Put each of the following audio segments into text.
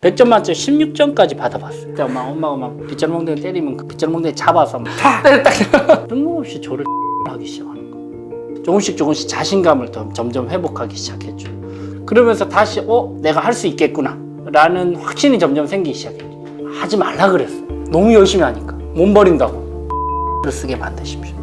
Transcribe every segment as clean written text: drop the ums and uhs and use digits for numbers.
100점 만점 16점까지 받아봤어요. 그때 엄마가 막 빗자루멍댕이 때리면 그 빗자루멍댕이 잡아서 막 탁! 뜬금없이 저를 하기 시작하는 거예요. 조금씩 자신감을 점점 회복하기 시작했죠. 그러면서 다시 내가 할 수 있겠구나 라는 확신이 점점 생기기 시작했죠. 하지 말라 그랬어. 너무 열심히 하니까 못 버린다고. 쓰게 만드십시오.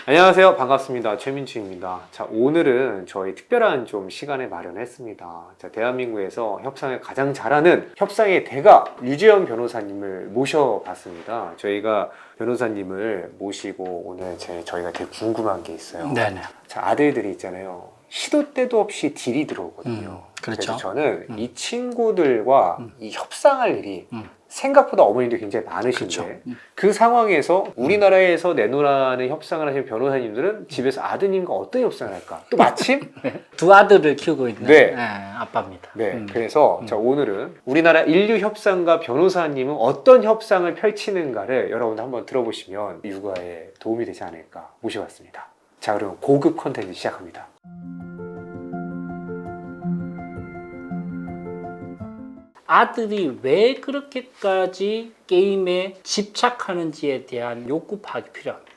안녕하세요. 반갑습니다. 최민주입니다. 자, 오늘은 저희 특별한 좀 시간을 마련했습니다. 자, 대한민국에서 협상을 가장 잘하는 협상의 대가 류지연 변호사님을 모셔봤습니다. 저희가 변호사님을 모시고 오늘 저희가 되게 궁금한 게 있어요. 네네. 자, 아들들이 있잖아요. 시도 때도 없이 딜이 들어오거든요. 그렇죠. 그래서 저는 이 친구들과 이 협상할 일이 생각보다 어머님들이 굉장히 많으신데 그렇죠. 그 상황에서 우리나라에서 내놓으라는 협상을 하시는 변호사님들은 집에서 아드님과 어떤 협상을 할까? 또 마침 두 아들을 키우고 있는 네. 아빠입니다. 네, 그래서 자, 오늘은 우리나라 인류 협상가 변호사님은 어떤 협상을 펼치는가를 여러분들 한번 들어보시면 육아에 도움이 되지 않을까 모셔봤습니다. 자, 그럼 고급 컨텐츠 시작합니다. 아들이 왜 그렇게까지 게임에 집착하는지에 대한 욕구 파악이 필요합니다.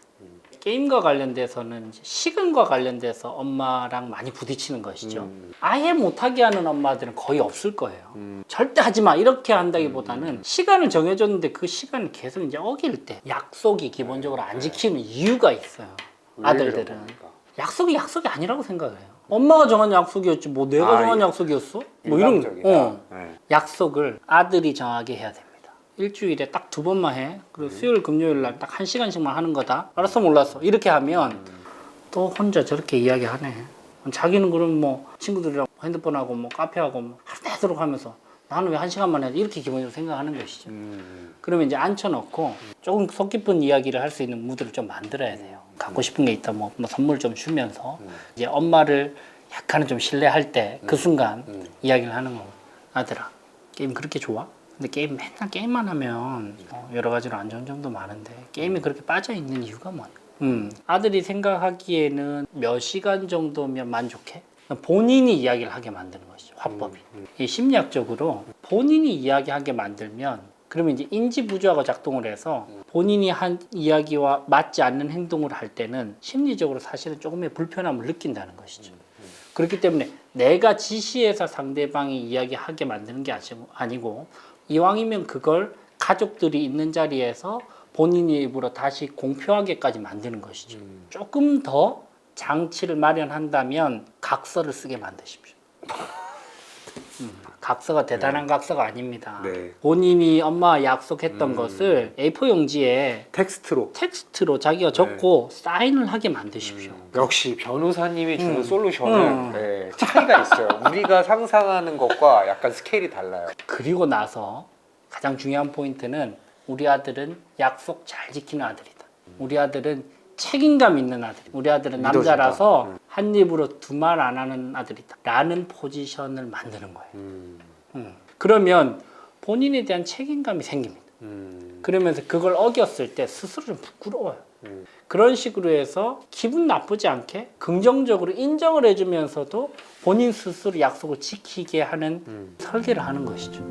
게임과 관련돼서는 이제 시간과 관련돼서 엄마랑 많이 부딪히는 것이죠. 아예 못하게 하는 엄마들은 거의 없을 거예요. 절대 하지 마 이렇게 한다기보다는 시간을 정해줬는데 그 시간을 계속 이제 어길 때 약속이 기본적으로 안 지키는 이유가 있어요. 아들들은 약속이 아니라고 생각해요. 엄마가 정한 약속이었지 뭐 내가 정한 약속이었어? 뭐 이런 약속을 아들이 정하게 해야 됩니다. 일주일에 딱 2번만 해. 그리고 수요일 금요일 날 딱 1시간씩만 하는 거다. 알았어 몰랐어. 이렇게 하면 또 혼자 저렇게 이야기하네. 자기는 그럼 뭐 친구들이랑 핸드폰하고 뭐 카페하고 뭐 하루 내도록 하면서 나는 왜 1시간만 해? 이렇게 기본적으로 생각하는 것이죠. 그러면 이제 앉혀놓고 조금 속 깊은 이야기를 할 수 있는 무드를 좀 만들어야 돼요. 갖고 싶은 게 있다 뭐 선물 좀 주면서 이제 엄마를 약간은 좀 신뢰할 때 그 순간 이야기를 하는 거고, 아들아 게임 그렇게 좋아? 근데 맨날 게임만 하면 여러 가지로 안 좋은 점도 많은데 게임에 그렇게 빠져 있는 이유가 뭐냐? 아들이 생각하기에는 몇 시간 정도면 만족해? 본인이 이야기를 하게 만드는 것이죠. 화법이. 이 심리학적으로 본인이 이야기하게 만들면 그러면 이제 인지부조화가 작동을 해서 본인이 한 이야기와 맞지 않는 행동을 할 때는 심리적으로 사실은 조금의 불편함을 느낀다는 것이죠. 그렇기 때문에 내가 지시해서 상대방이 이야기하게 만드는 게 아니고 이왕이면 그걸 가족들이 있는 자리에서 본인의 입으로 다시 공표하게까지 만드는 것이죠. 조금 더 장치를 마련한다면 각서를 쓰게 만드십시오. 각서가 대단한 각서가 아닙니다. 네. 본인이 엄마와 약속했던 것을 A4 용지에 텍스트로 자기가 적고 사인을 하게 만드십시오. 역시 변호사님이 주는 솔루션은 차이가 있어요. 우리가 상상하는 것과 약간 스케일이 달라요. 그리고 나서 가장 중요한 포인트는 우리 아들은 약속 잘 지키는 아들이다. 우리 아들은 책임감 있는 아들. 우리 아들은 남자라서 한 입으로 두 말 안 하는 아들이다. 라는 포지션을 만드는 거예요. 그러면 본인에 대한 책임감이 생깁니다. 그러면서 그걸 어겼을 때 스스로 좀 부끄러워요. 그런 식으로 해서 기분 나쁘지 않게 긍정적으로 인정을 해주면서도 본인 스스로 약속을 지키게 하는 설계를 하는 것이죠.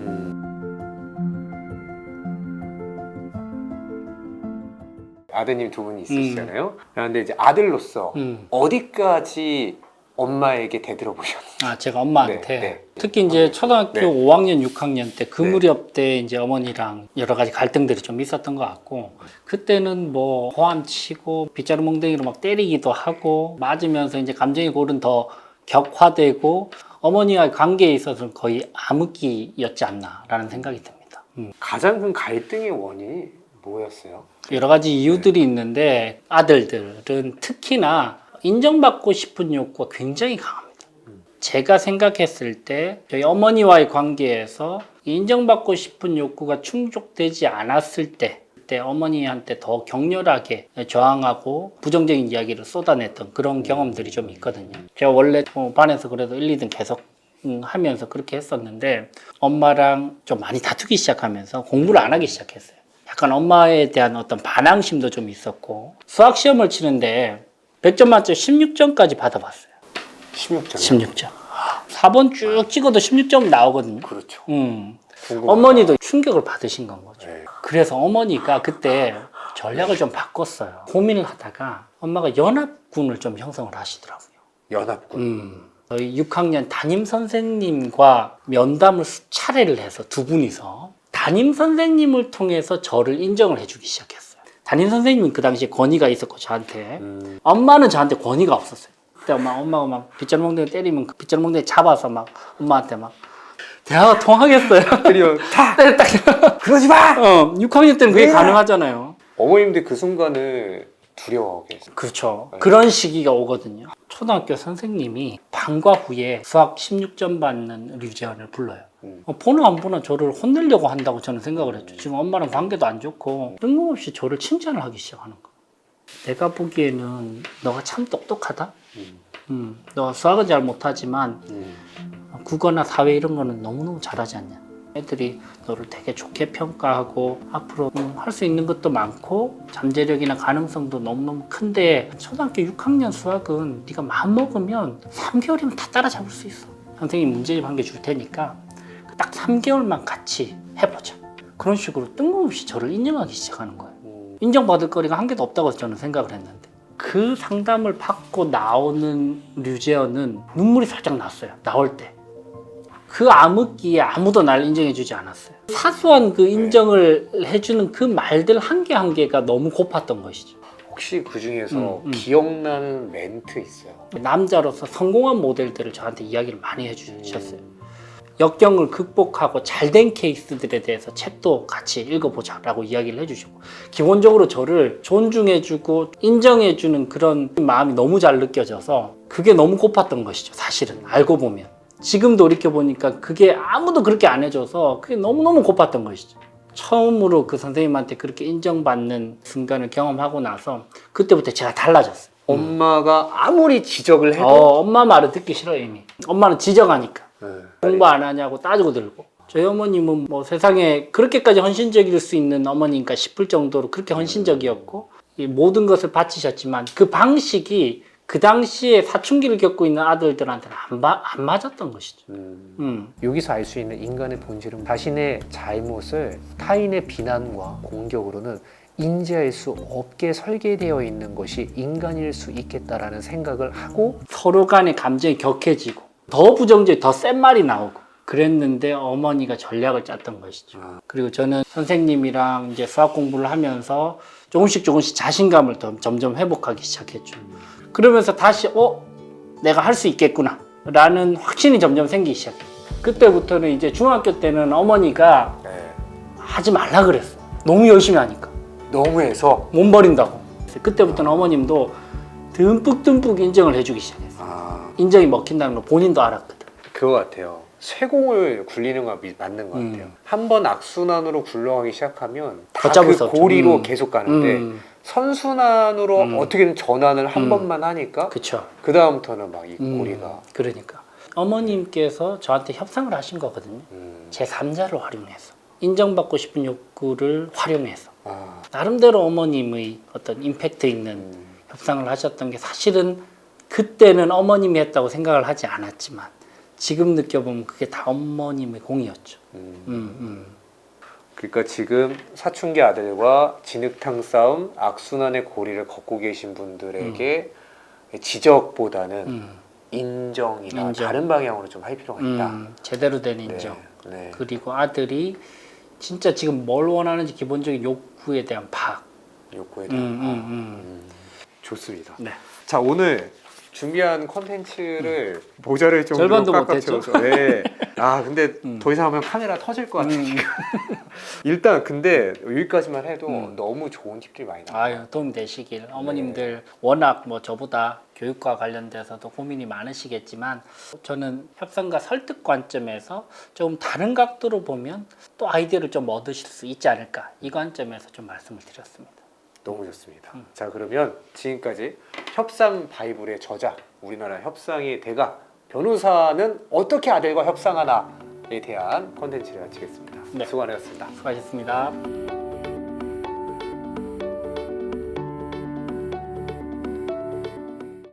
아드님 2분이 있으시잖아요. 그런데 이제 아들로서 어디까지 엄마에게 대들어보셨나요? 제가 엄마한테 네. 특히 이제 초등학교 5학년, 6학년 때 그 무렵 때 이제 어머니랑 여러 가지 갈등들이 좀 있었던 것 같고 그때는 뭐 호함치고 빗자루 멍덩이로 막 때리기도 하고 맞으면서 이제 감정의 골은 더 격화되고 어머니와의 관계에 있어서는 거의 암흑기였지 않나라는 생각이 듭니다. 가장 큰 갈등의 원인이 뭐였어요? 여러 가지 이유들이 있는데 아들들은 특히나 인정받고 싶은 욕구가 굉장히 강합니다. 제가 생각했을 때 저희 어머니와의 관계에서 인정받고 싶은 욕구가 충족되지 않았을 때 그때 어머니한테 더 격렬하게 저항하고 부정적인 이야기를 쏟아냈던 그런 경험들이 좀 있거든요. 제가 원래 반에서 그래도 1, 2등 계속 하면서 그렇게 했었는데 엄마랑 좀 많이 다투기 시작하면서 공부를 안 하기 시작했어요. 약간 엄마에 대한 어떤 반항심도 좀 있었고 수학 시험을 치는데 100점 만점 16점까지 받아봤어요. 16점. 16점. 4번 쭉 찍어도 16점 나오거든요. 그렇죠. 음. 어머니도 충격을 받으신 건 거죠. 네. 그래서 어머니가 그때 전략을 좀 바꿨어요. 고민을 하다가 엄마가 연합군을 좀 형성을 하시더라고요. 연합군. 저희 6학년 담임 선생님과 면담을 차례를 해서 두 분이서 담임 선생님을 통해서 저를 인정을 해주기 시작했어요. 담임 선생님은 그 당시에 권위가 있었고 저한테 엄마는 저한테 권위가 없었어요. 그때 엄마가 막 빗자루 몽둥이 때리면 그 빗자루 몽둥이 잡아서 막 엄마한테 막 대화가 통하겠어요. 그리고 다 딱 그러지 마. 6학년 때는 그게 네. 가능하잖아요. 어머님들 그 순간을 두려워하고 계세요. 그렇죠. 네. 그런 시기가 오거든요. 초등학교 선생님이 방과 후에 수학 16점 받는 류재환을 불러요. 보나 안 보나 저를 혼내려고 한다고 저는 생각을 했죠. 지금 엄마랑 관계도 안 좋고 뜬금없이 저를 칭찬을 하기 시작하는 거예요. 내가 보기에는 너가 참 똑똑하다. 너가 수학은 잘 못하지만 국어나 사회 이런 거는 너무너무 잘하지 않냐. 애들이 너를 되게 좋게 평가하고 앞으로 할 수 있는 것도 많고 잠재력이나 가능성도 너무너무 큰데 초등학교 6학년 수학은 네가 마음먹으면 3개월이면 다 따라잡을 수 있어. 선생님 문제집 한 개 줄 테니까 딱 3개월만 같이 해보자. 그런 식으로 뜬금없이 저를 인정하기 시작하는 거예요. 인정받을 거리가 한 개도 없다고 저는 생각을 했는데 그 상담을 받고 나오는 류재현은 눈물이 살짝 났어요. 나올 때. 그 암흑기에 아무도 날 인정해주지 않았어요. 사소한 그 인정을 해주는 그 말들 한 개 한 개가 너무 고팠던 것이죠. 혹시 그 중에서 기억나는 멘트 있어요? 남자로서 성공한 모델들을 저한테 이야기를 많이 해주셨어요. 역경을 극복하고 잘된 케이스들에 대해서 책도 같이 읽어보자라고 이야기를 해주시고 기본적으로 저를 존중해주고 인정해주는 그런 마음이 너무 잘 느껴져서 그게 너무 고팠던 것이죠. 사실은 알고 보면. 지금 돌이켜보니까 그게 아무도 그렇게 안 해줘서 그게 너무너무 고팠던 것이죠. 처음으로 그 선생님한테 그렇게 인정받는 순간을 경험하고 나서 그때부터 제가 달라졌어요. 엄마가 아무리 지적을 해도 엄마 말을 듣기 싫어요 이미. 엄마는 지적하니까. 네. 공부 안 하냐고 따지고 들고. 저희 어머님은 뭐 세상에 그렇게까지 헌신적일 수 있는 어머니인가 싶을 정도로 그렇게 헌신적이었고 이 모든 것을 바치셨지만 그 방식이 그 당시에 사춘기를 겪고 있는 아들들한테는 안 맞았던 것이죠. 여기서 알 수 있는 인간의 본질은 자신의 잘못을 타인의 비난과 공격으로는 인지할 수 없게 설계되어 있는 것이 인간일 수 있겠다라는 생각을 하고 서로 간의 감정이 격해지고 더 부정적이 더 센 말이 나오고 그랬는데 어머니가 전략을 짰던 것이죠. 그리고 저는 선생님이랑 이제 수학 공부를 하면서 조금씩 자신감을 점점 회복하기 시작했죠. 그러면서 다시 내가 할 수 있겠구나 라는 확신이 점점 생기기 시작해요. 그때부터는 이제 중학교 때는 어머니가 하지 말라 그랬어요. 너무 열심히 하니까. 너무해서 못 버린다고. 그때부터는 어머님도 듬뿍 인정을 해주기 시작했어요. 인정이 먹힌다는 걸 본인도 알았거든. 그거 같아요. 쇠공을 굴리는 거 맞는 것 같아요. 한 번 악순환으로 굴러가기 시작하면 다 걷잡을 수 그 없죠. 고리로 계속 가는데 선순환으로 어떻게든 전환을 한 번만 하니까 그쵸. 그 다음부터는 막 이 고리가 그러니까 어머님께서 저한테 협상을 하신 거거든요. 제 3자를 활용해서 인정받고 싶은 욕구를 활용해서 나름대로 어머님의 어떤 임팩트 있는 협상을 하셨던 게 사실은 그때는 어머님이 했다고 생각을 하지 않았지만 지금 느껴보면 그게 다 어머님의 공이었죠. 그러니까 지금 사춘기 아들과 진흙탕 싸움, 악순환의 고리를 걷고 계신 분들에게 지적보다는 인정이나 인정. 다른 방향으로 좀 할 필요가 있다. 제대로 된 인정. 네. 그리고 아들이 진짜 지금 뭘 원하는지 기본적인 욕구에 대한 파악. 욕구에 대한 좋습니다. 네. 자, 오늘 준비한 컨텐츠를 모자를 좀 절반도 꽉꽉 못했죠. 채워서. 네. 근데 더 이상 하면 카메라 터질 것 같으니까. 일단 근데 여기까지만 해도 너무 좋은 팁들이 많이 나와요. 아유, 도움 되시길. 어머님들 워낙 뭐 저보다 교육과 관련돼서도 고민이 많으시겠지만 저는 협상과 설득 관점에서 조금 다른 각도로 보면 또 아이디어를 좀 얻으실 수 있지 않을까 이 관점에서 좀 말씀을 드렸습니다. 너무 좋습니다. 자, 그러면 지금까지 협상 바이블의 저자, 우리나라 협상의 대가 변호사는 어떻게 아들과 협상하나에 대한 컨텐츠를 마치겠습니다. 네. 수고 많으셨습니다. 수고하셨습니다.